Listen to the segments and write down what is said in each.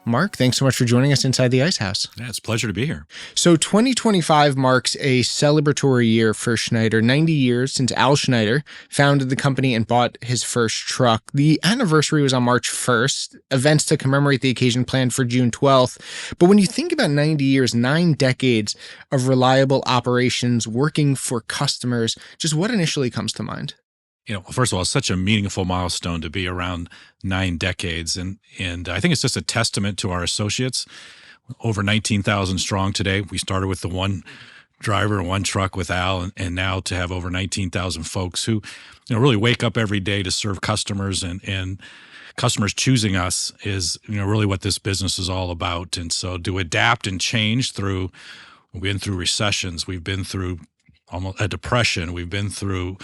Mark, thanks so much for joining us inside the Ice House. Yeah, it's a pleasure to be here. So 2025 marks a celebratory year for Schneider. 90 years since Al Schneider founded the company and bought his first truck. The anniversary was on March 1st. Events to commemorate the occasion planned for June 12th. But when you think about 90 years, 9 decades of reliable operations working for customers, just what initially comes to mind? First of all, it's such a meaningful milestone to be around 9 decades. And I think it's just a testament to our associates. Over 19,000 strong today. We started with the one driver and one truck with Al, and now to have over 19,000 folks who really wake up every day to serve customers, and customers choosing us is really what this business is all about. And so to adapt and change we've been through recessions, we've been through almost a depression, we've been through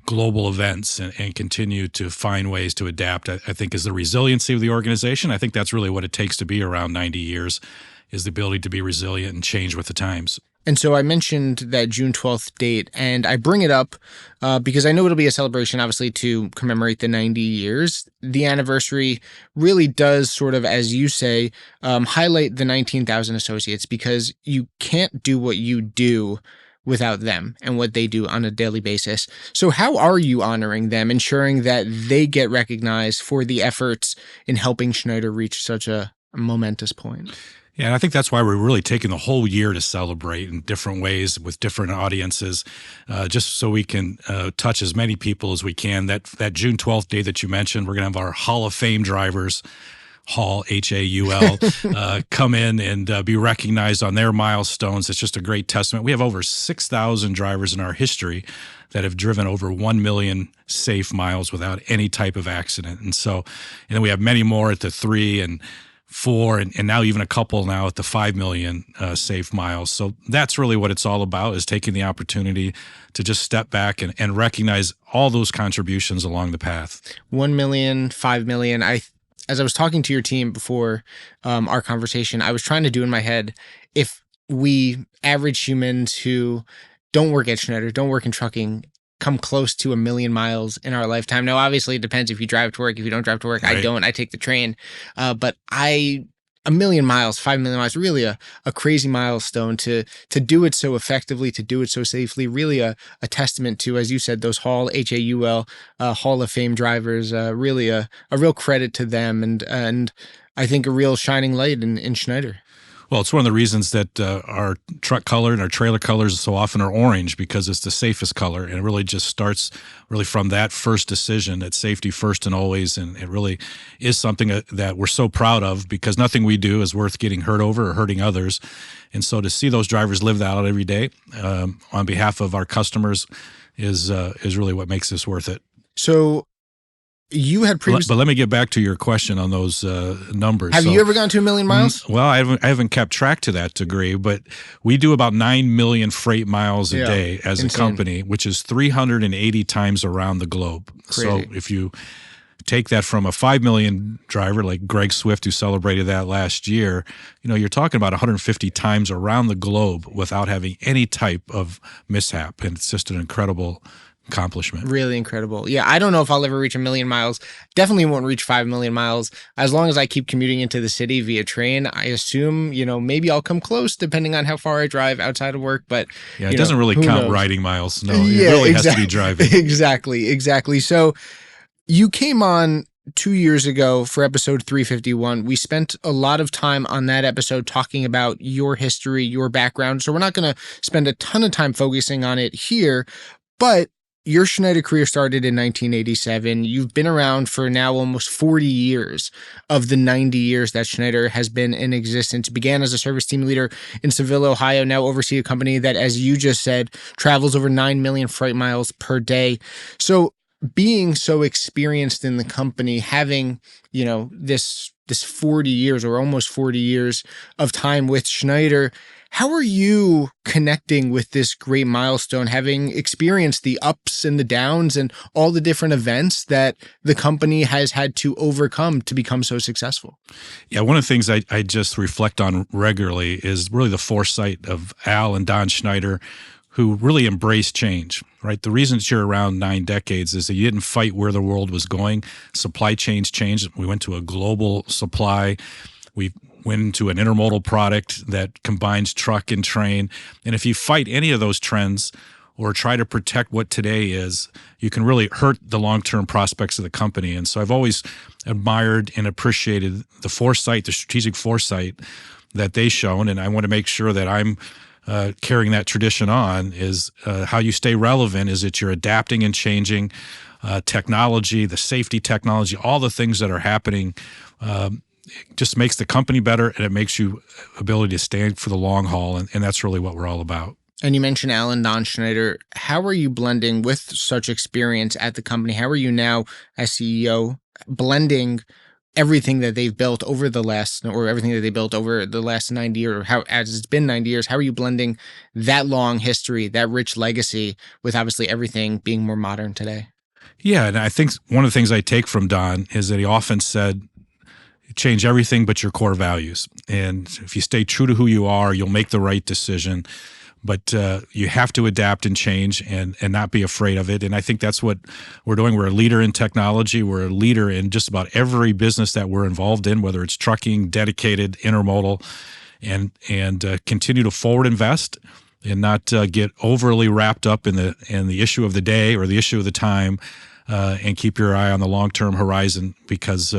global events, and continue to find ways to adapt, I think is the resiliency of the organization. I think that's really what it takes to be around 90 years, is the ability to be resilient and change with the times. And so I mentioned that June 12th date, and I bring it up because I know it'll be a celebration, obviously, to commemorate the 90 years. The anniversary really does sort of, as you say, highlight the 19,000 associates, because you can't do what you do without them and what they do on a daily basis. So how are you honoring them, ensuring that they get recognized for the efforts in helping Schneider reach such a momentous point? Yeah, and I think that's why we're really taking the whole year to celebrate in different ways with different audiences, just so we can touch as many people as we can. That June 12th day that you mentioned, we're going to have our Hall of Fame drivers, Hall, H-A-U-L, come in and be recognized on their milestones. It's just a great testament. We have over 6,000 drivers in our history that have driven over 1 million safe miles without any type of accident. And then we have many more at the 3 and 4, and now even a couple now at the 5 million safe miles. So that's really what it's all about, is taking the opportunity to just step back and recognize all those contributions along the path. 1 million, 5 million. As I was talking to your team before our conversation, I was trying to do in my head, if we average humans who don't work at Schneider, don't work in trucking, come close to 1 million miles in our lifetime. Now, obviously, it depends if you drive to work. If you don't drive to work, right. I don't. I take the train. But 1 million miles, 5 million miles, really a crazy milestone to do it so effectively, to do it so safely, really a testament to, as you said, those Hall, H-A-U-L, Hall of Fame drivers, really a real credit to them, and I think a real shining light in Schneider. Well, it's one of the reasons that our truck color and our trailer colors so often are orange, because it's the safest color, and it really just starts really from that first decision, that safety first and always, and it really is something that we're so proud of, because nothing we do is worth getting hurt over or hurting others. And so to see those drivers live that out every day on behalf of our customers is really what makes this worth it. So you had previously, but let me get back to your question on those numbers. Have you ever gone to 1 million miles? Well, I haven't kept track to that degree, but we do about 9 million freight miles a day as a company, which is 380 times around the globe. Crazy. So if you take that from a 5 million driver like Greg Swift, who celebrated that last year, you're talking about 150 times around the globe without having any type of mishap, and it's just an incredible accomplishment. Really incredible. Yeah, I don't know if I'll ever reach 1 million miles. Definitely won't reach 5 million miles. As long as I keep commuting into the city via train, I assume, maybe I'll come close depending on how far I drive outside of work. But yeah, it doesn't really count riding miles. No, yeah, it really has to be driving. Exactly. So you came on 2 years ago for episode 351. We spent a lot of time on that episode talking about your history, your background. So we're not going to spend a ton of time focusing on it here, but your Schneider career started in 1987. You've been around for now almost 40 years of the 90 years that Schneider has been in existence. Began as a service team leader in Seville, Ohio, now oversee a company that, as you just said, travels over 9 million freight miles per day. So being so experienced in the company, having, this 40 years or almost 40 years of time with Schneider, how are you connecting with this great milestone, having experienced the ups and the downs and all the different events that the company has had to overcome to become so successful? Yeah, one of the things I just reflect on regularly is really the foresight of Al and Don Schneider, who really embraced change, right? The reason that you're around 9 decades is that you didn't fight where the world was going. Supply chains changed. We went to a global supply. We've went into an intermodal product that combines truck and train. And if you fight any of those trends or try to protect what today is, you can really hurt the long-term prospects of the company. And so I've always admired and appreciated the foresight, the strategic foresight that they've shown. And I want to make sure that I'm carrying that tradition on. Is how you stay relevant is that you're adapting and changing technology, the safety technology, all the things that are happening. It just makes the company better, and it makes you ability to stand for the long haul. And that's really what we're all about. And you mentioned Alan Don Schneider. How are you blending with such experience at the company? How are you now as CEO blending everything that they've built over the last, or everything that they built over the last 90 years, or how, as it's been 90 years, how are you blending that long history, that rich legacy, with obviously everything being more modern today? Yeah, and I think one of the things I take from Don is that he often said, change everything but your core values. And if you stay true to who you are, you'll make the right decision. But you have to adapt and change and not be afraid of it. And I think that's what we're doing. We're a leader in technology. We're a leader in just about every business that we're involved in, whether it's trucking, dedicated, intermodal, and continue to forward invest and not get overly wrapped up in the issue of the day or the issue of the time. And keep your eye on the long-term horizon because,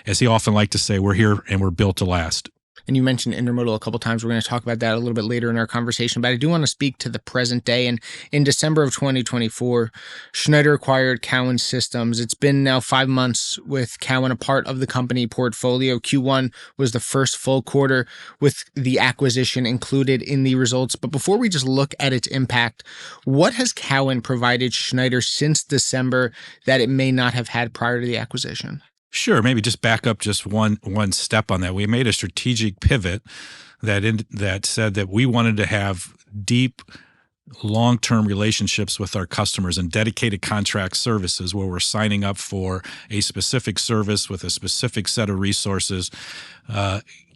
as he often liked to say, we're here and we're built to last. And you mentioned intermodal a couple of times. We're going to talk about that a little bit later in our conversation, but I do want to speak to the present day. And in December of 2024, Schneider acquired Cowan Systems. It's been now 5 months with Cowan a part of the company portfolio. Q1 was the first full quarter with the acquisition included in the results. But before we just look at its impact, what has Cowan provided Schneider since December that it may not have had prior to the acquisition? Sure. Maybe just back up just one step on that. We made a strategic pivot that said that we wanted to have deep, long-term relationships with our customers and dedicated contract services where we're signing up for a specific service with a specific set of resources.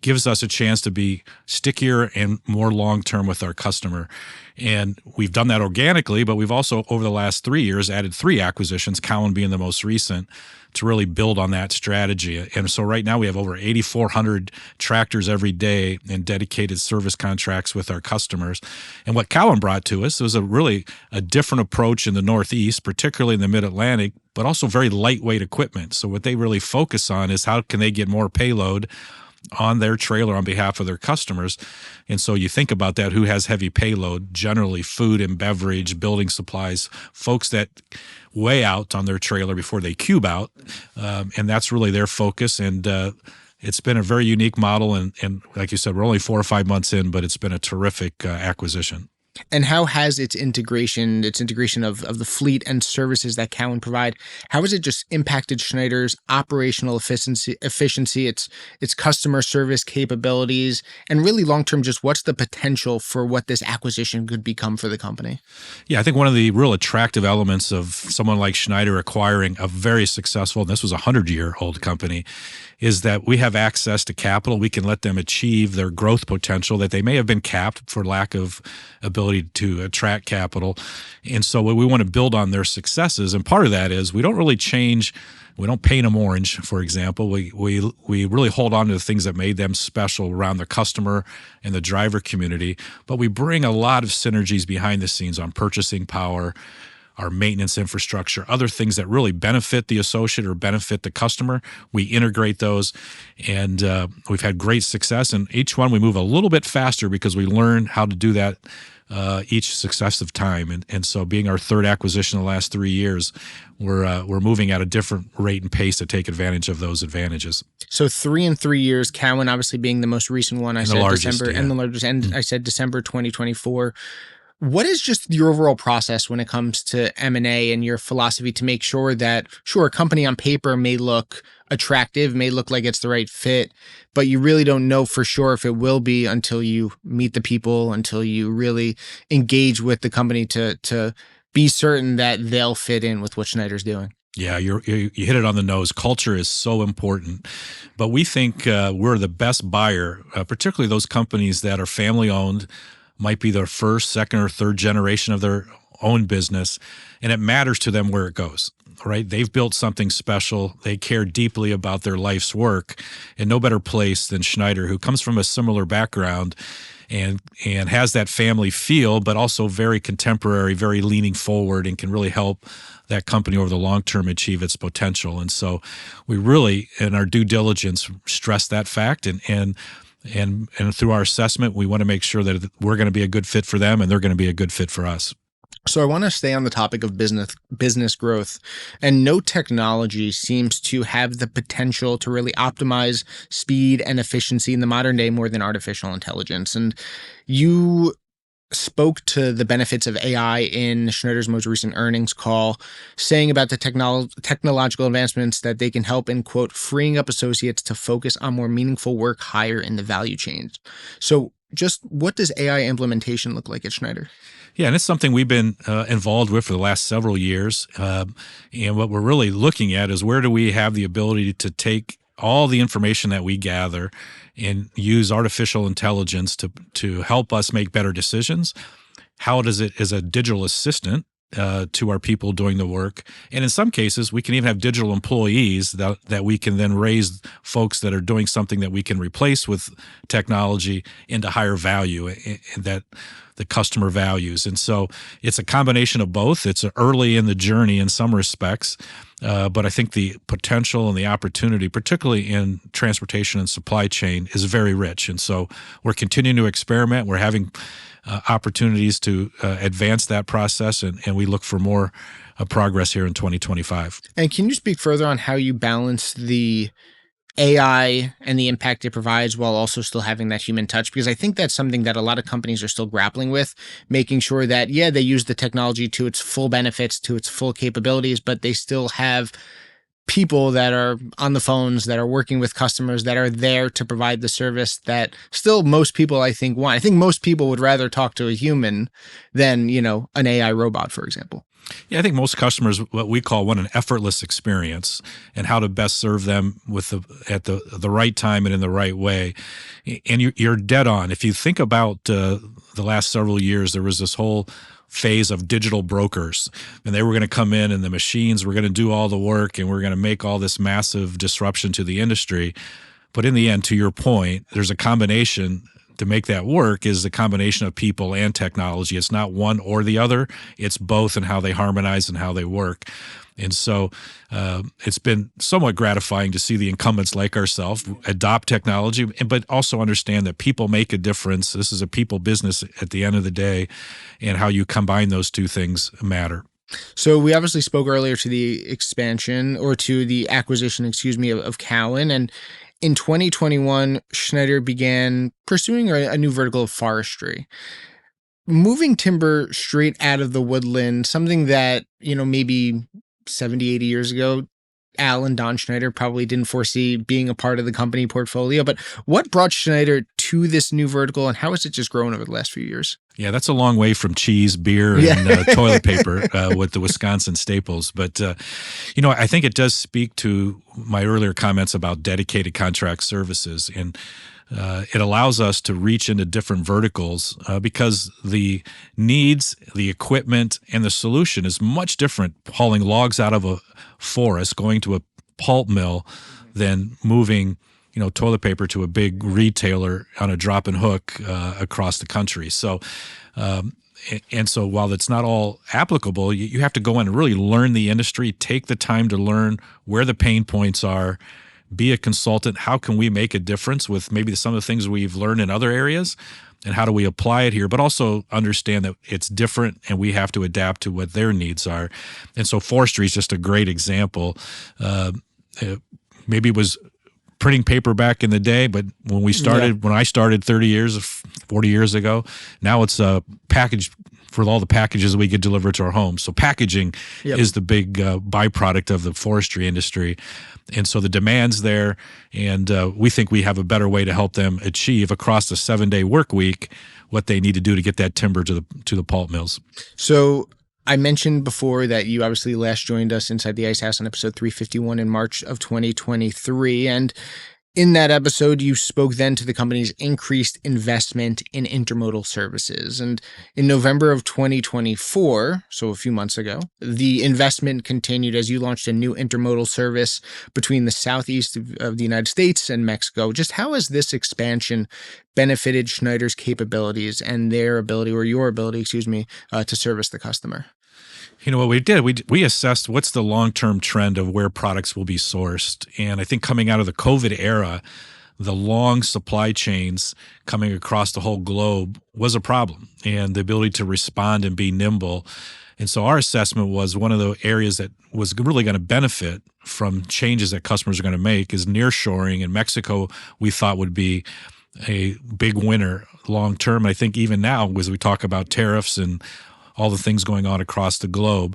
Gives us a chance to be stickier and more long-term with our customer. And we've done that organically, but we've also, over the last 3 years, added 3 acquisitions, Cowan being the most recent, to really build on that strategy. And so right now we have over 8,400 tractors every day and dedicated service contracts with our customers. And what Cowan brought to us was a different approach in the Northeast, particularly in the Mid-Atlantic, but also very lightweight equipment. So what they really focus on is how can they get more payload on their trailer on behalf of their customers. And so you think about that, who has heavy payload, generally food and beverage, building supplies, folks that weigh out on their trailer before they cube out. And that's really their focus. And it's been a very unique model. And like you said, we're only 4 or 5 months in, but it's been a terrific acquisition. And how has its integration of the fleet and services that Cowan provide, how has it just impacted Schneider's operational efficiency, its customer service capabilities, and really long-term, just what's the potential for what this acquisition could become for the company? Yeah, I think one of the real attractive elements of someone like Schneider acquiring a very successful, and this was a 100-year-old company, is that we have access to capital. We can let them achieve their growth potential that they may have been capped for lack of ability to attract capital. And so we want to build on their successes. And part of that is we don't really change. We don't paint them orange, for example. We really hold on to the things that made them special around the customer and the driver community. But we bring a lot of synergies behind the scenes on purchasing power, our maintenance infrastructure, other things that really benefit the associate or benefit the customer. We integrate those, and we've had great success. And each one we move a little bit faster because we learn how to do that each successive time. And so being our third acquisition in the last 3 years, we're moving at a different rate and pace to take advantage of those advantages. So 3 in 3 years, Cowan obviously being the most recent one. I said December, and the largest, and I said December 2024. What is just your overall process when it comes to M&A and your philosophy to make sure that, sure, a company on paper may look attractive, may look like it's the right fit, but you really don't know for sure if it will be until you meet the people, until you really engage with the company to be certain that they'll fit in with what Schneider's doing? Yeah, you hit it on the nose. Culture is so important, but we think we're the best buyer, particularly those companies that are family-owned, might be their first, second, or third generation of their own business, and it matters to them where it goes. right? They've built something special. They care deeply about their life's work, and no better place than Schneider, who comes from a similar background and has that family feel, but also very contemporary, very leaning forward, and can really help that company over the long term achieve its potential. And so we really, in our due diligence, stress that fact, and through our assessment, we want to make sure that we're going to be a good fit for them and they're going to be a good fit for us. So I want to stay on the topic of business growth, and no technology seems to have the potential to really optimize speed and efficiency in the modern day more than artificial intelligence. And you spoke to the benefits of AI in Schneider's most recent earnings call, saying about the technological advancements that they can help in, quote, freeing up associates to focus on more meaningful work higher in the value chain. So just what does AI implementation look like at Schneider? Yeah, and it's something we've been involved with for the last several years. And what we're really looking at is where do we have the ability to take all the information that we gather and use artificial intelligence to help us make better decisions. How does it, as a digital assistant to our people doing the work? And in some cases, we can even have digital employees that we can then raise folks that are doing something that we can replace with technology into higher value and that the customer values. And so it's a combination of both. It's early in the journey in some respects, but I think the potential and the opportunity, particularly in transportation and supply chain, is very rich. And so we're continuing to experiment. We're having opportunities to advance that process, and we look for more progress here in 2025. And can you speak further on how you balance the AI and the impact it provides while also still having that human touch? Because I think that's something that a lot of companies are still grappling with, making sure that, yeah, they use the technology to its full benefits, to its full capabilities, but they still have people that are on the phones, that are working with customers, that are there to provide the service that still most people, I think, want. I think most people would rather talk to a human than, an AI robot, for example. Yeah, I think most customers, what we call an effortless experience, and how to best serve them at the right time and in the right way. And you're dead on. If you think about the last several years, there was this whole phase of digital brokers, and they were going to come in and the machines were going to do all the work, and we're going to make all this massive disruption to the industry. But in the end, to your point, there's a combination. To make that work is a combination of people and technology. It's not one or the other. It's both, and how they harmonize and how they work. And so it's been somewhat gratifying to see the incumbents like ourselves adopt technology, but also understand that people make a difference. This is a people business at the end of the day, and how you combine those two things matter. So we obviously spoke earlier to the expansion, or to the acquisition, of Cowan. And in 2021, Schneider began pursuing a new vertical of forestry, moving timber straight out of the woodland, something that, maybe 70, 80 years ago, Al and Don Schneider probably didn't foresee being a part of the company portfolio. But what brought Schneider to this new vertical, and how has it just grown over the last few years? Yeah, that's a long way from cheese, beer, and toilet paper with the Wisconsin staples. But, I think it does speak to my earlier comments about dedicated contract services. And it allows us to reach into different verticals because the needs, the equipment, and the solution is much different hauling logs out of a forest, going to a pulp mill, than moving toilet paper to a big retailer on a drop and hook across the country. So, and so while it's not all applicable, you have to go in and really learn the industry, take the time to learn where the pain points are, be a consultant. How can we make a difference with maybe some of the things we've learned in other areas, and how do we apply it here, but also understand that it's different and we have to adapt to what their needs are. And so forestry is just a great example. Maybe it was printing paper back in the day, but when I started 40 years ago, now it's a package for all the packages we get delivered to our homes. So packaging is the big byproduct of the forestry industry. And so the demand's there, and we think we have a better way to help them achieve across the 7-day work week what they need to do to get that timber to the pulp mills. So I mentioned before that you obviously last joined us inside the Ice House on episode 351 in March of 2023. And In that episode, you spoke then to the company's increased investment in intermodal services. And in November of 2024, so a few months ago, the investment continued as you launched a new intermodal service between the southeast of the United States and Mexico. Just how has this expansion benefited Schneider's capabilities and their ability, or your ability, excuse me, to service the customer? You know what we did? We assessed what's the long-term trend of where products will be sourced. And I think coming out of the COVID era, the long supply chains coming across the whole globe was a problem, and the ability to respond and be nimble. And so our assessment was one of the areas that was really going to benefit from changes that customers are going to make is nearshoring, and Mexico we thought would be a big winner long term. I think even now, as we talk about tariffs and all the things going on across the globe.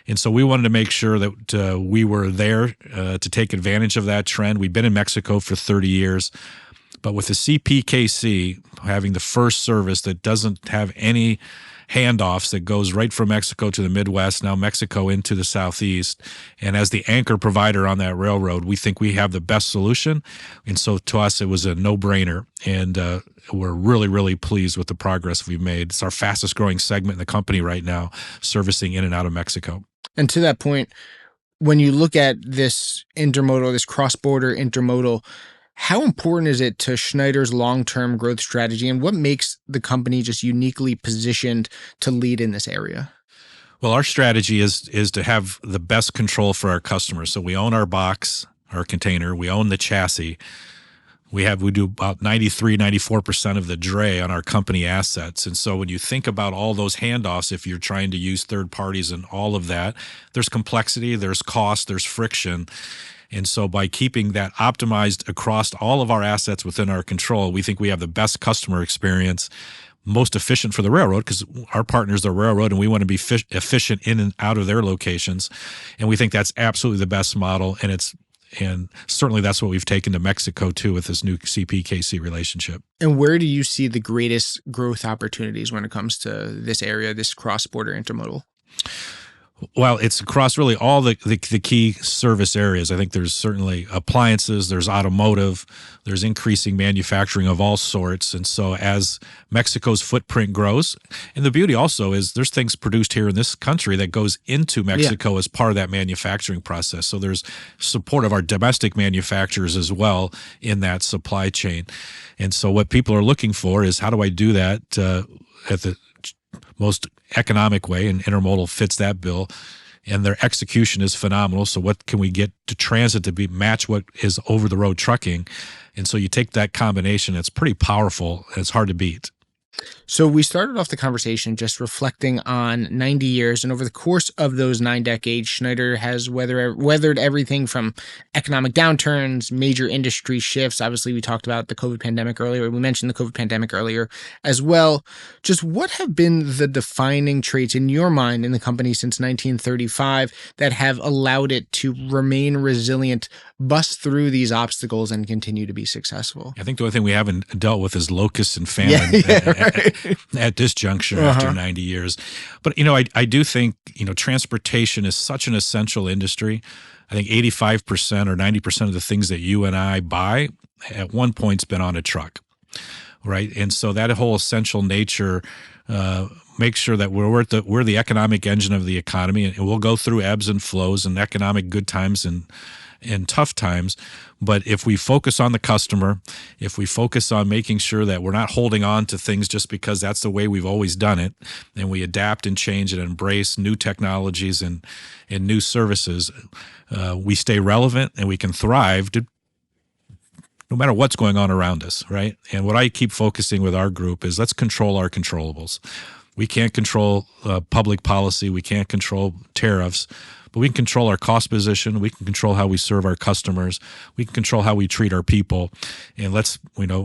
And so we wanted to make sure that we were there to take advantage of that trend. We've been in Mexico for 30 years, but with the CPKC having the first service that doesn't have any handoffs, that goes right from Mexico to the Midwest, now Mexico into the Southeast. And as the anchor provider on that railroad, we think we have the best solution. And so to us, it was a no-brainer. And we're really, really pleased with the progress we've made. It's our fastest growing segment in the company right now, servicing in and out of Mexico. And to that point, when you look at this intermodal, this cross-border intermodal, how important is it to Schneider's long-term growth strategy, and what makes the company just uniquely positioned to lead in this area? Well, our strategy is to have the best control for our customers. So we own our box, our container, we own the chassis. We do about 94% of the dray on our company assets. And so when you think about all those handoffs, if you're trying to use third parties and all of that, there's complexity, there's cost, there's friction. And so by keeping that optimized across all of our assets within our control, we think we have the best customer experience, most efficient for the railroad, because our partner's the railroad and we want to be efficient in and out of their locations. And we think that's absolutely the best model. And certainly that's what we've taken to Mexico too with this new CPKC relationship. And where do you see the greatest growth opportunities when it comes to this area, this cross-border intermodal? Well, it's across really all the key service areas. I think there's certainly appliances, there's automotive, there's increasing manufacturing of all sorts. And so as Mexico's footprint grows, and the beauty also is there's things produced here in this country that goes into Mexico as part of that manufacturing process. So there's support of our domestic manufacturers as well in that supply chain. And so what people are looking for is, how do I do that at the most economic way, and intermodal fits that bill, and their execution is phenomenal. So what can we get to transit to match what is over the road trucking? And so you take that combination, it's pretty powerful, and it's hard to beat. So we started off the conversation just reflecting on 90 years, and over the course of those 9 decades, Schneider has weathered everything from economic downturns, major industry shifts. Obviously, we talked about the COVID pandemic earlier. We mentioned the COVID pandemic earlier as well. Just what have been the defining traits in your mind in the company since 1935 that have allowed it to remain resilient, bust through these obstacles, and continue to be successful? I think the only thing we haven't dealt with is locusts and famine. Right. At this juncture after 90 years. But, I do think, transportation is such an essential industry. I think 85% or 90% of the things that you and I buy at one point's been on a truck, right? And so that whole essential nature makes sure that we're the economic engine of the economy, and we'll go through ebbs and flows and economic good times and tough times. But if we focus on the customer, if we focus on making sure that we're not holding on to things just because that's the way we've always done it, and we adapt and change and embrace new technologies and new services, we stay relevant and we can thrive no matter what's going on around us, right? And what I keep focusing with our group is, let's control our controllables. We can't control public policy. We can't control tariffs. But we can control our cost position. We can control how we serve our customers. We can control how we treat our people. And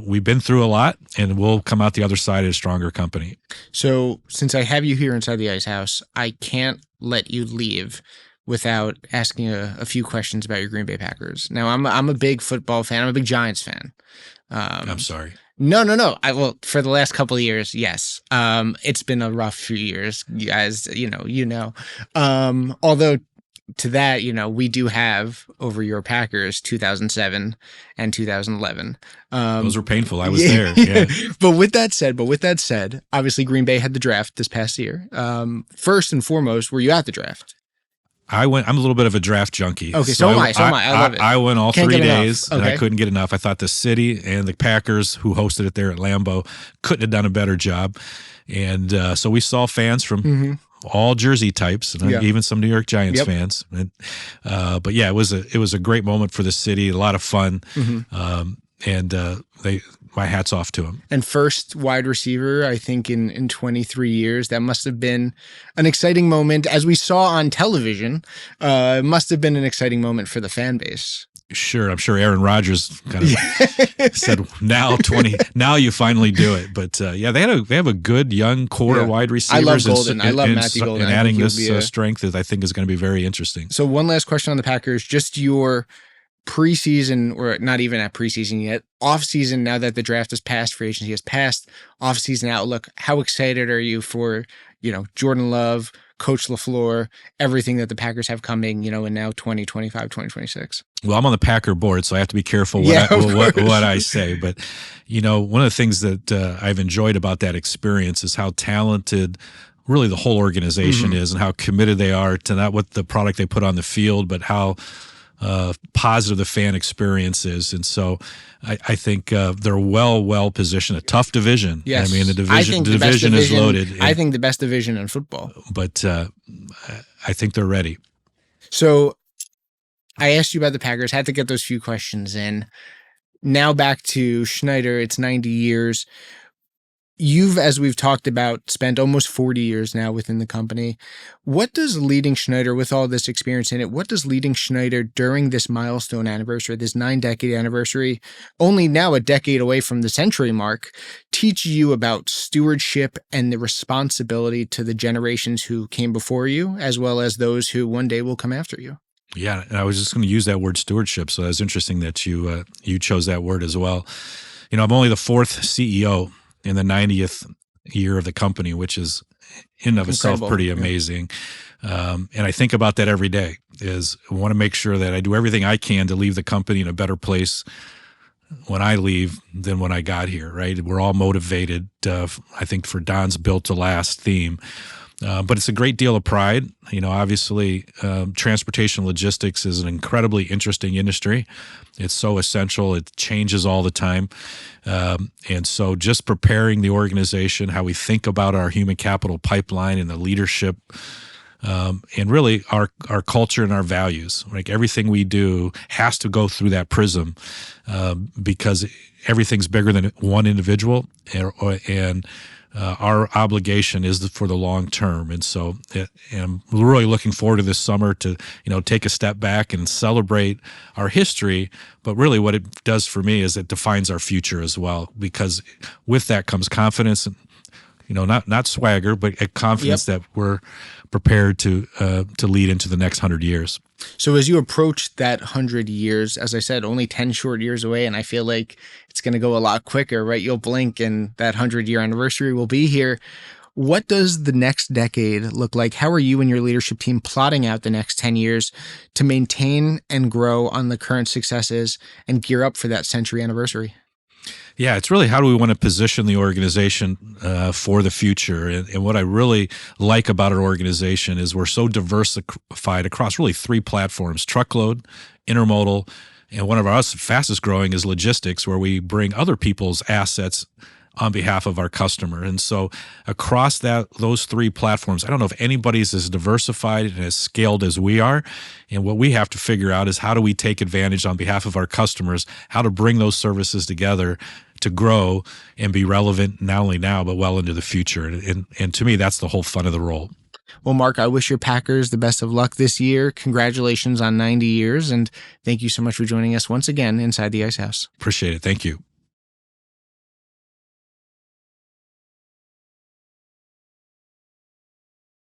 we've been through a lot, and we'll come out the other side a stronger company. So since I have you here inside the Ice House, I can't let you leave without asking a few questions about your Green Bay Packers. Now, I'm a big football fan. I'm a big Giants fan. I'm sorry. No. For the last couple of years, yes. It's been a rough few years, as you know. Although to that, we do have over your Packers 2007 and 2011. Those were painful. I was there. Yeah. But with that said, obviously Green Bay had the draft this past year. First and foremost, were you at the draft? I'm a little bit of a draft junkie. Okay, so am I. I love it. I went all Can't 3 get enough. days, and Okay. I couldn't get enough. I thought the city and the Packers, who hosted it there at Lambeau, couldn't have done a better job. And so we saw fans from all jersey types, and even some New York Giants fans. And, but yeah, it was a great moment for the city. A lot of fun, and my hat's off to him. And first wide receiver, I think in 23 years, that must have been an exciting moment. As we saw on television, it must have been an exciting moment for the fan base. Sure, I'm sure Aaron Rodgers kind of said, "Now you finally do it." But yeah, they have a good young core of wide receivers. I love Golden. I love Matthew Golden. And adding this strength I think is going to be very interesting. So one last question on the Packers: just your preseason, or not even at preseason yet, off season. Now that the draft has passed, free agency has passed, off season outlook. How excited are you for Jordan Love, Coach LaFleur, everything that the Packers have coming, in now 2025, 2026? Well, I'm on the Packer board, so I have to be careful what I say. But, one of the things that I've enjoyed about that experience is how talented really the whole organization is, and how committed they are to not what the product they put on the field, but how positive the fan experience is. And so I think they're well positioned. A tough division. Yes. I mean, the division is loaded. I think the best division in football. But I think they're ready. So I asked you about the Packers, had to get those few questions in. Now back to Schneider. It's 90 years. You've, as we've talked about, spent almost 40 years now within the company. What does leading Schneider, with all this experience in it, what does leading Schneider during this milestone anniversary, this 9-decade anniversary, only now a decade away from the century mark, teach you about stewardship and the responsibility to the generations who came before you, as well as those who one day will come after you? Yeah, and I was just going to use that word stewardship, so that's interesting that you chose that word as well. I'm only the 4th CEO in the 90th year of the company, which is in of itself pretty amazing. And I think about that every day. I want to make sure that I do everything I can to leave the company in a better place when I leave than when I got here, right? We're all motivated, I think, for Don's built to last theme. But it's a great deal of pride. Obviously, transportation logistics is an incredibly interesting industry. It's so essential. It changes all the time. And so just preparing the organization, how we think about our human capital pipeline and the leadership, and really our culture and our values. Like everything we do has to go through that prism, because everything's bigger than one individual, and our obligation is for the long term. And so I'm really looking forward to this summer to, take a step back and celebrate our history. But really what it does for me is it defines our future as well, because with that comes confidence, and, not swagger, but a confidence that we're prepared to lead into the next 100 years. So as you approach that 100 years, as I said, only 10 short years away, and I feel like it's going to go a lot quicker, right? You'll blink and that 100-year anniversary will be here. What does the next decade look like? How are you and your leadership team plotting out the next 10 years to maintain and grow on the current successes and gear up for that century anniversary? Yeah, it's really how do we want to position the organization for the future. And what I really like about our organization is we're so diversified across really 3 platforms: truckload, intermodal, and one of our fastest growing is logistics, where we bring other people's assets on behalf of our customer. And so across those 3 platforms, I don't know if anybody's as diversified and as scaled as we are. And what we have to figure out is how do we take advantage on behalf of our customers, how to bring those services together to grow and be relevant not only now, but well into the future. And to me, that's the whole fun of the role. Well, Mark, I wish your Packers the best of luck this year. Congratulations on 90 years. And thank you so much for joining us once again inside the Ice House. Appreciate it. Thank you.